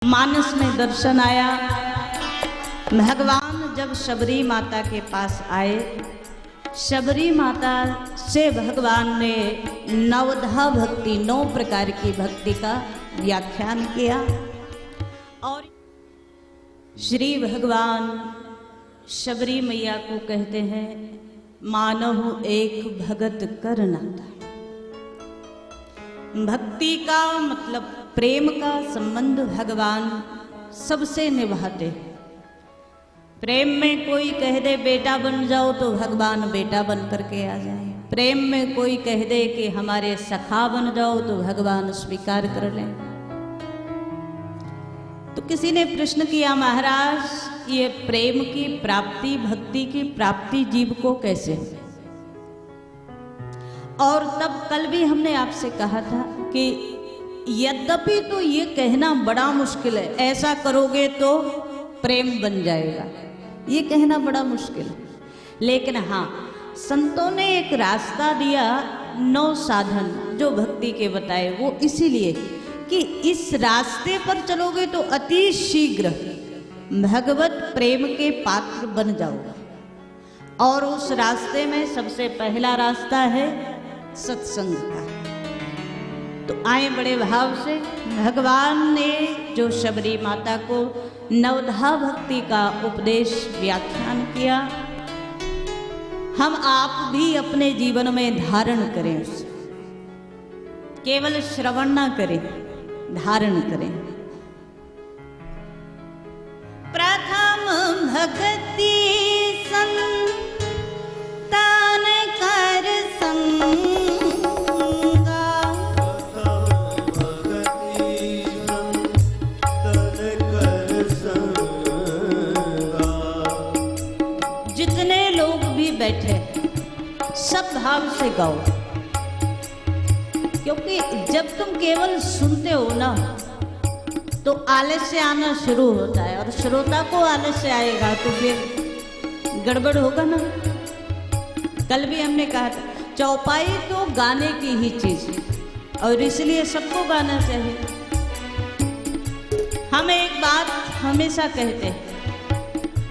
मानस में दर्शन आया। भगवान जब शबरी माता के पास आए, शबरी माता से भगवान ने नवधा भक्ति, 9 प्रकार की भक्ति का व्याख्यान किया। और श्री भगवान शबरी मैया को कहते हैं, मानहु एक भगत कर नाता। भक्ति का मतलब प्रेम का संबंध भगवान सबसे निभाते हैं। प्रेम में कोई कह दे बेटा बन जाओ तो भगवान बेटा बन करके आ जाए। प्रेम में कोई कह दे कि हमारे सखा बन जाओ तो भगवान स्वीकार कर लें। तो किसी ने प्रश्न किया, महाराज ये प्रेम की प्राप्ति, भक्ति की प्राप्ति जीव को कैसे? और तब कल भी हमने आपसे कहा था कि यद्यपि तो ये कहना बड़ा मुश्किल है, ऐसा करोगे तो प्रेम बन जाएगा, ये कहना बड़ा मुश्किल है। लेकिन हाँ, संतों ने एक रास्ता दिया, 9 साधन जो भक्ति के बताए, वो इसीलिए कि इस रास्ते पर चलोगे तो अति शीघ्र भगवत प्रेम के पात्र बन जाओगे। और उस रास्ते में सबसे पहला रास्ता है सत्संग का। तो आए बड़े भाव से, भगवान ने जो शबरी माता को नवधा भक्ति का उपदेश व्याख्यान किया, हम आप भी अपने जीवन में धारण करें उसे। केवल श्रवण ना करें, धारण करें। प्रथम भक्ति संतान कर संग, बैठे सब भाव से गाओ। क्योंकि जब तुम केवल सुनते हो ना तो आलस्य आना शुरू होता है, और श्रोता को आलस्य आएगा तो फिर गड़बड़ होगा ना। कल भी हमने कहा था, चौपाई तो गाने की ही चीज है और इसलिए सबको गाना चाहिए। हम एक बात हमेशा कहते हैं,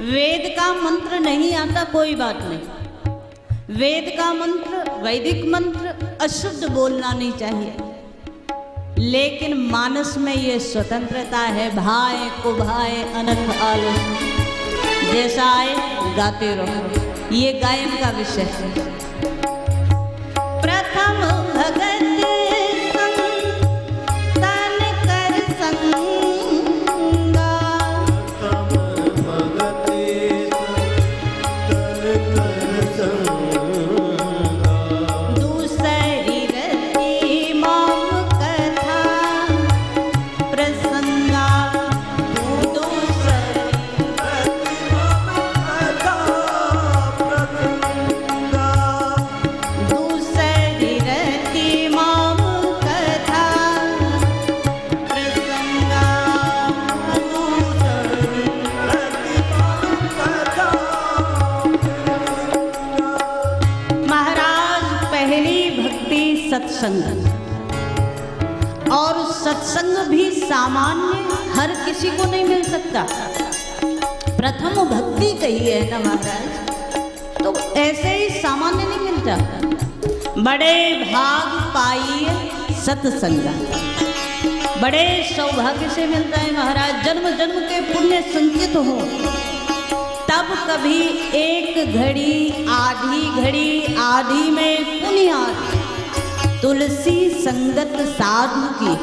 वेद का मंत्र नहीं आता कोई बात नहीं, वेद का मंत्र, वैदिक मंत्र अशुद्ध बोलना नहीं चाहिए, लेकिन मानस में ये स्वतंत्रता है। भाए को भाए अनख आलो, जैसा आए गाते रहो, ये गायन का विषय है। प्रथम भगत संतान कर संग, सत्संग। और सत्संग भी सामान्य हर किसी को नहीं मिल सकता। प्रथम भक्ति कही है ना महाराज, तो ऐसे ही सामान्य नहीं मिलता। बड़े भाग पाइए सत्संग, बड़े सौभाग्य से मिलता है महाराज। जन्म जन्म के पुण्य संचित हो तब कभी एक घड़ी, आधी में पुण्यार्थ तुलसी संगत साधु की,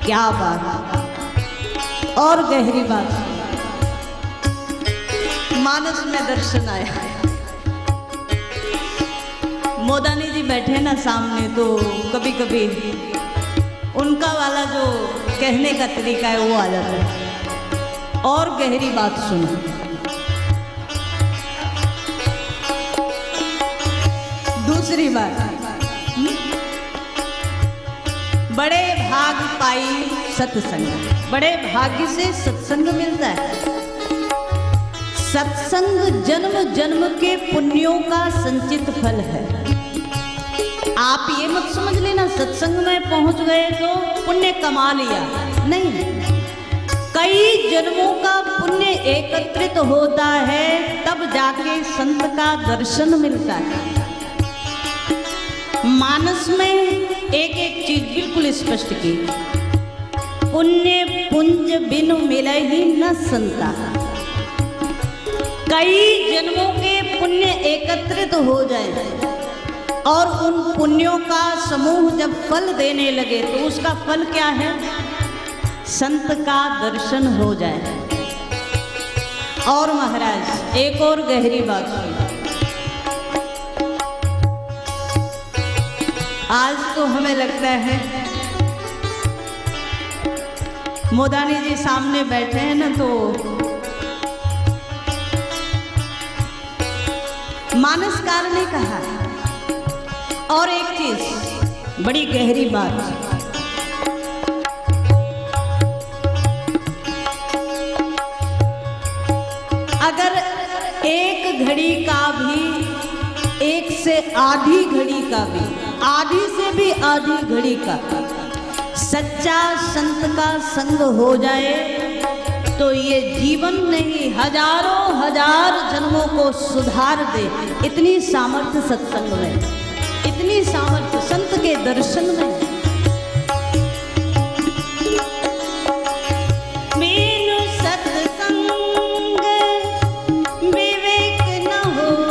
क्या बात। और गहरी बात, मानस में दर्शन आया। मोदानी जी बैठे ना सामने, तो कभी कभी उनका वाला जो कहने का तरीका है वो आ जाता है। और गहरी बात सुनो, दूसरी बात, बड़े भाग पाई सत्संग, बड़े भाग्य से सत्संग मिलता है। सत्संग जन्म जन्म के पुण्यों का संचित फल है। आप ये मत समझ लेना सत्संग में पहुंच गए तो पुण्य कमा लिया, नहीं, जन्मों का पुण्य एकत्रित होता है तब जाके संत का दर्शन मिलता है। मानस में एक एक चीज बिल्कुल स्पष्ट की, पुण्य पुंज बिनु मिले ही न संता। कई जन्मों के पुण्य एकत्रित हो जाए और उन पुण्यों का समूह जब फल देने लगे तो उसका फल क्या है? संत का दर्शन हो जाए। और महाराज एक और गहरी बात हुई, आज तो हमें लगता है मोदानी जी सामने बैठे हैं ना, तो मानसकार ने कहा। और एक चीज बड़ी गहरी बात, अगर एक घड़ी का भी, एक से आधी घड़ी का भी, आधी से भी आधी घड़ी का सच्चा संत का संग हो जाए तो ये जीवन नहीं हजारों हजार जन्मों को सुधार दे। इतनी सामर्थ्य सत्संग में, इतनी सामर्थ्य संत के दर्शन में। बिनु सत्संग विवेक न होई,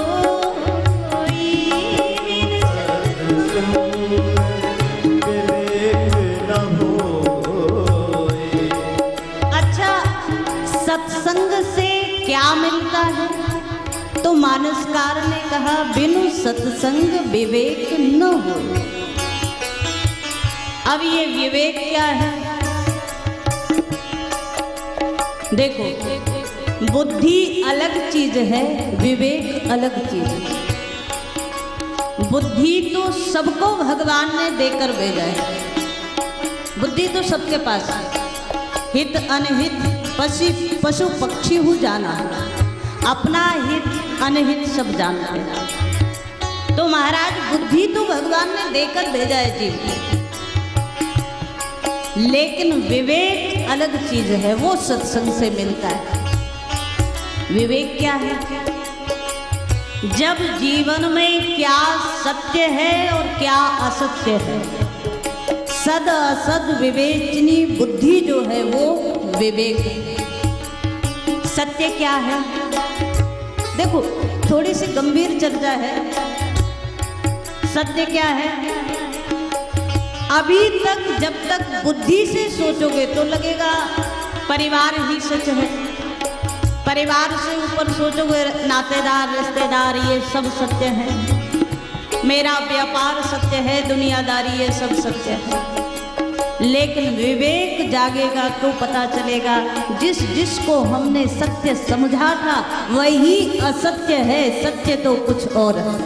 बिनु सत्संग विवेक न होई। अच्छा, सत्संग से क्या मिलता है? तो मानसकार ने कहा बिनु सत्संग विवेक न हो। अब ये विवेक क्या है? देखो, बुद्धि अलग चीज है, विवेक अलग चीज है। बुद्धि तो सबको भगवान ने देकर भेजा है, बुद्धि तो सबके पास है। हित अनहित पशु पक्षी हूँ जाना, अपना हित अनहित सब जानते हैं। तो महाराज बुद्धि तो भगवान ने देकर भेजा है जीव को, लेकिन विवेक अलग चीज है, वो सत्संग से मिलता है। विवेक क्या है? जब जीवन में क्या सत्य है और क्या असत्य है, सद असद विवेचनी बुद्धि जो है वो विवेक है। सत्य क्या है? देखो, थोड़ी सी गंभीर चर्चा है। सत्य क्या है? अभी तक जब तक बुद्धि से सोचोगे तो लगेगा परिवार ही सच है, परिवार से ऊपर सोचोगे नातेदार रिश्तेदार ये सब सत्य है, मेरा व्यापार सत्य है, दुनियादारी ये सब सत्य है। लेकिन विवेक जागेगा तो पता चलेगा जिस जिसको हमने सत्य समझा था वही असत्य है, सत्य तो कुछ और है।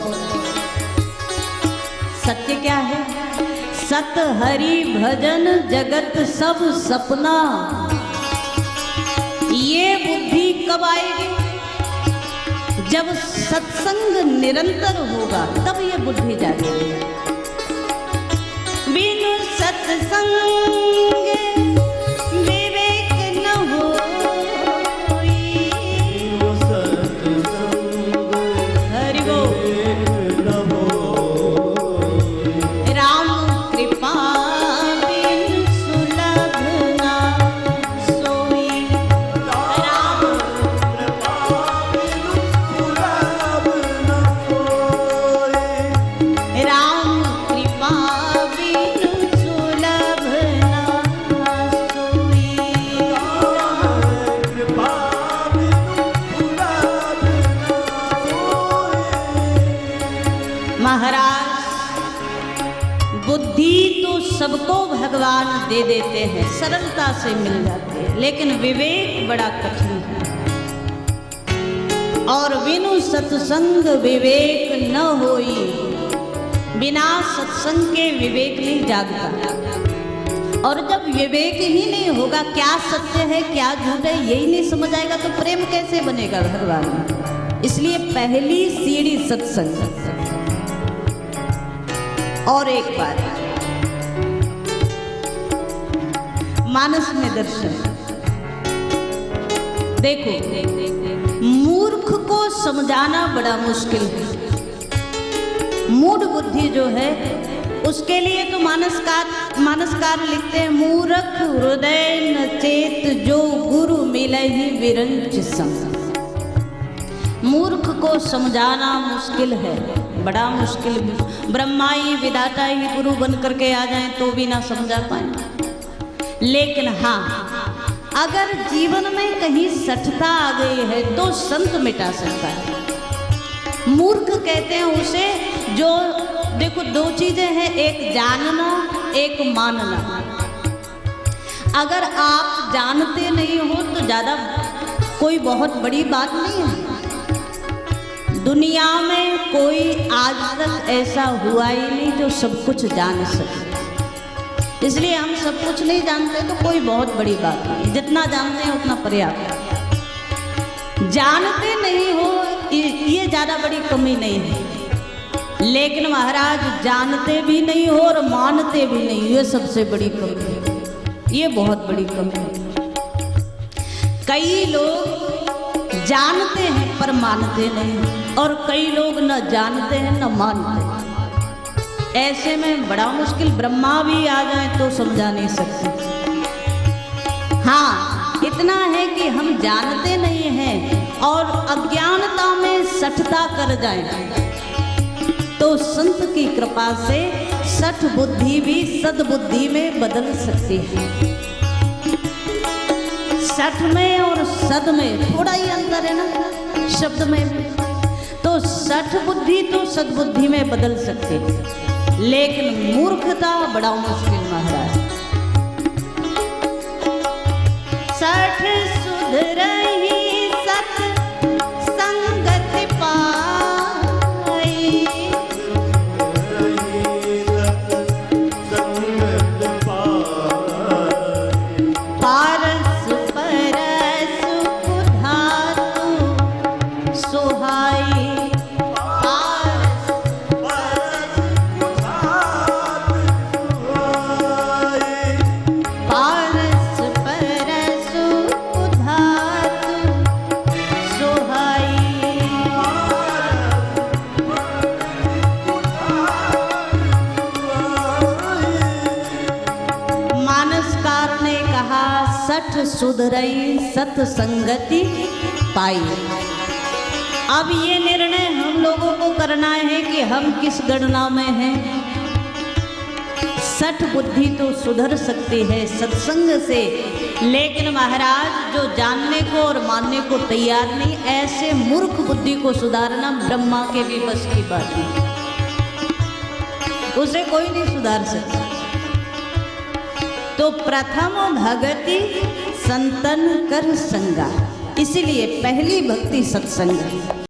सत्य क्या है? सत हरि भजन जगत सब सपना। ये बुद्धि कब आएगी? जब सत्संग निरंतर होगा तब ये बुद्धि जागेगी। बिनु सत्संग विवेक न होई, हरि बोल। राम कृपा बिनु सुलभ ना सोई, राम कृपा बिनु सुलभ ना सोई, राम कृपा महाराज, बुद्धि तो सबको भगवान दे देते हैं, सरलता से मिल जाती है, लेकिन विवेक बड़ा कठिन है। और बिनु सत्संग विवेक न होई, बिना सत्संग के विवेक नहीं जागता। और जब विवेक ही नहीं होगा, क्या सत्य है क्या झूठ है यही नहीं समझ आएगा तो प्रेम कैसे बनेगा भगवान में? इसलिए पहली सीढ़ी सत्संग। और एक बार मानस में दर्शन, देखो, मूर्ख को समझाना बड़ा मुश्किल है। मूढ़ बुद्धि जो है उसके लिए तो मानसकार लिखते हैं, मूर्ख हृदय न चेत जो गुरु मिले ही विरंच संग। मूर्ख को समझाना मुश्किल है, बड़ा मुश्किल। ब्रह्मा ही विधाता ही गुरु बन करके आ जाएं तो भी ना समझा पाए। लेकिन हाँ, अगर जीवन में कहीं सठता आ गई है तो संत मिटा सकता है। मूर्ख कहते हैं उसे जो, देखो दो चीजें हैं, एक जानना एक मानना। अगर आप जानते नहीं हो तो ज्यादा कोई बहुत बड़ी बात नहीं है। दुनिया में कोई आज तक ऐसा हुआ ही नहीं जो सब कुछ जान सके। इसलिए हम सब कुछ नहीं जानते तो कोई बहुत बड़ी बात नहीं, जितना जानते हैं उतना पर्याप्त। जानते नहीं हो ये ज्यादा बड़ी कमी नहीं है, लेकिन महाराज जानते भी नहीं हो और मानते भी नहीं, ये सबसे बड़ी कमी है। ये बहुत बड़ी कमी है। कई लोग जानते हैं पर मानते नहीं, और कई लोग न जानते हैं न मानते हैं। ऐसे में बड़ा मुश्किल। ब्रह्मा भी आ जाए तो समझा नहीं सकते। हाँ, इतना है कि हम जानते नहीं हैं और अज्ञानता में सठता कर जाए तो संत की कृपा से सठ बुद्धि भी सद्बुद्धि में बदल सकती है। सठ में और सद में थोड़ा ही अंतर है ना शब्द में भी। तो सठ बुद्धि तो सद्बुद्धि में बदल सकती है, लेकिन मूर्खता बड़ा मुश्किल महाराज। सठ सुधरहि सत संगति पाई, पारस परस कुधातु सोहाई। सठ सुधरई सत्संगति पाई। अब ये निर्णय हम लोगों को करना है कि हम किस गणना में हैं। सठ बुद्धि तो सुधर सकती है सत्संग से, लेकिन महाराज जो जानने को और मानने को तैयार नहीं, ऐसे मूर्ख बुद्धि को सुधारना ब्रह्मा के भी बस की बात नहीं। उसे कोई नहीं सुधार सकता। तो प्रथम भगति संतन कर संगा, इसीलिए पहली भक्ति सत्संग है।